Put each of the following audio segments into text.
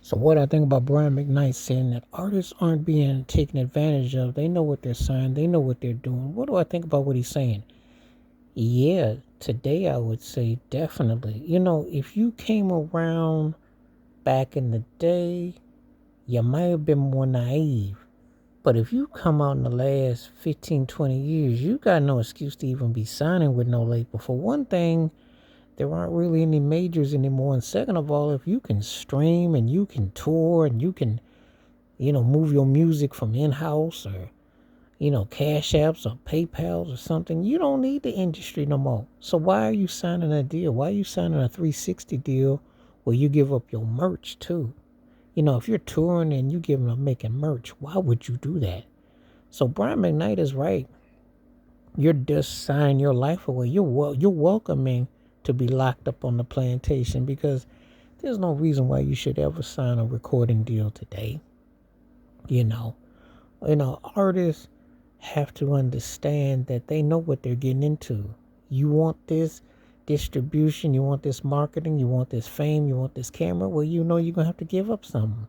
So what I think about Brian Mcknight saying that artists aren't being taken advantage of. They know what they're signing. They know what they're doing. What do I think about what he's saying? Yeah, today I would say definitely. If you came around back in the day, you might have been more naive. But if you come out in the last 15, 20 years, you got no excuse to even be signing with no label. For one thing, there aren't really any majors anymore. And second of all, if you can stream and you can tour and you can, move your music from in-house or, Cash Apps or PayPal or something, you don't need the industry no more. So why are you signing a deal? Why are you signing a 360 deal where you give up your merch too? If you're touring and you giving up making merch, why would you do that? So Brian McKnight is right. You're just signing your life away. You're welcoming to be locked up on the plantation because there's no reason why you should ever sign a recording deal today. You know, artists have to understand that they know what they're getting into. You want this distribution, you want this marketing, you want this fame, you want this camera. Well, you're gonna have to give up something.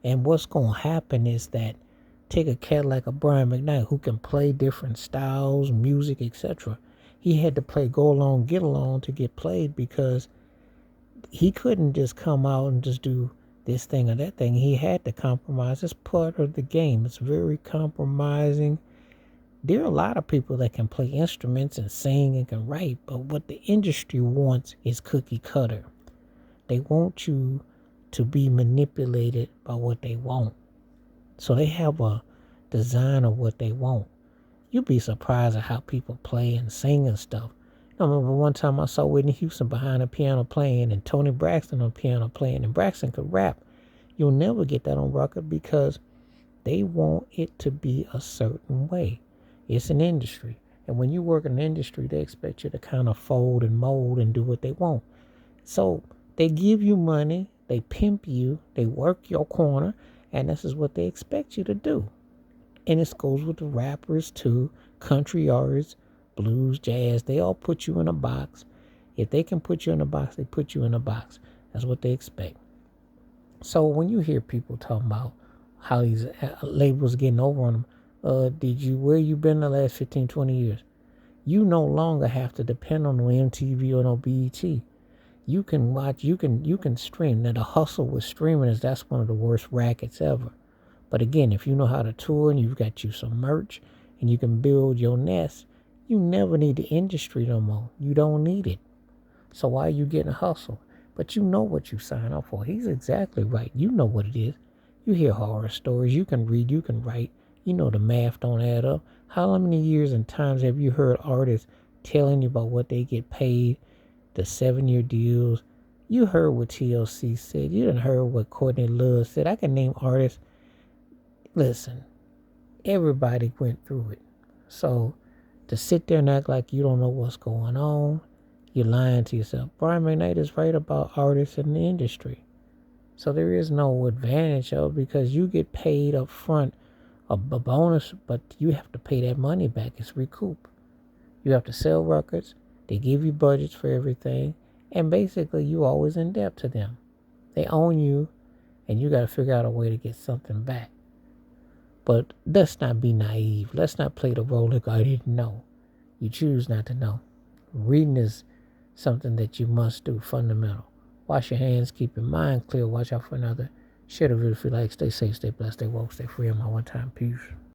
And what's gonna happen is that take a cat like a Brian McKnight who can play different styles, music, etc. He had to play go along, get along to get played because he couldn't just come out and just do this thing or that thing. He had to compromise. It's part of the game. It's very compromising. There are a lot of people that can play instruments and sing and can write, but what the industry wants is cookie cutter. They want you to be manipulated by what they want. So they have a design of what they want. You'd be surprised at how people play and sing and stuff. I remember one time I saw Whitney Houston behind a piano playing and Tony Braxton on piano playing, and Braxton could rap. You'll never get that on record because they want it to be a certain way. It's an industry. And when you work in an industry, they expect you to kind of fold and mold and do what they want. So they give you money, they pimp you, they work your corner, and this is what they expect you to do. And this goes with the rappers too, country artists, blues, jazz. They all put you in a box. If they can put you in a box, they put you in a box. That's what they expect. So when you hear people talking about how these labels getting over on them, where you been the last 15, 20 years? You no longer have to depend on no MTV or no BET. You can watch, you can stream. Now the hustle with streaming is that's one of the worst rackets ever. But again, if you know how to tour and you've got you some merch and you can build your nest, you never need the industry no more. You don't need it. So why are you getting a hustle? But you know what you sign up for. He's exactly right. You know what it is. You hear horror stories. You can read. You can write. You know the math don't add up. How many years and times have you heard artists telling you about what they get paid, the 7-year deals? You heard what TLC said. You didn't heard what Courtney Love said. I can name artists. Listen, everybody went through it. So to sit there and act like you don't know what's going on, you're lying to yourself. Brian McKnight is right about artists in the industry. So there is no advantage of it because you get paid up front a bonus, but you have to pay that money back. It's recoup. You have to sell records. They give you budgets for everything. And basically you always in debt to them. They own you and you got to figure out a way to get something back. But let's not be naive. Let's not play the role like I didn't know. You choose not to know. Reading is something that you must do, fundamental. Wash your hands, keep your mind clear, watch out for another. Share the video if you like. Stay safe, stay blessed, stay woke, stay free. On my one time. Peace.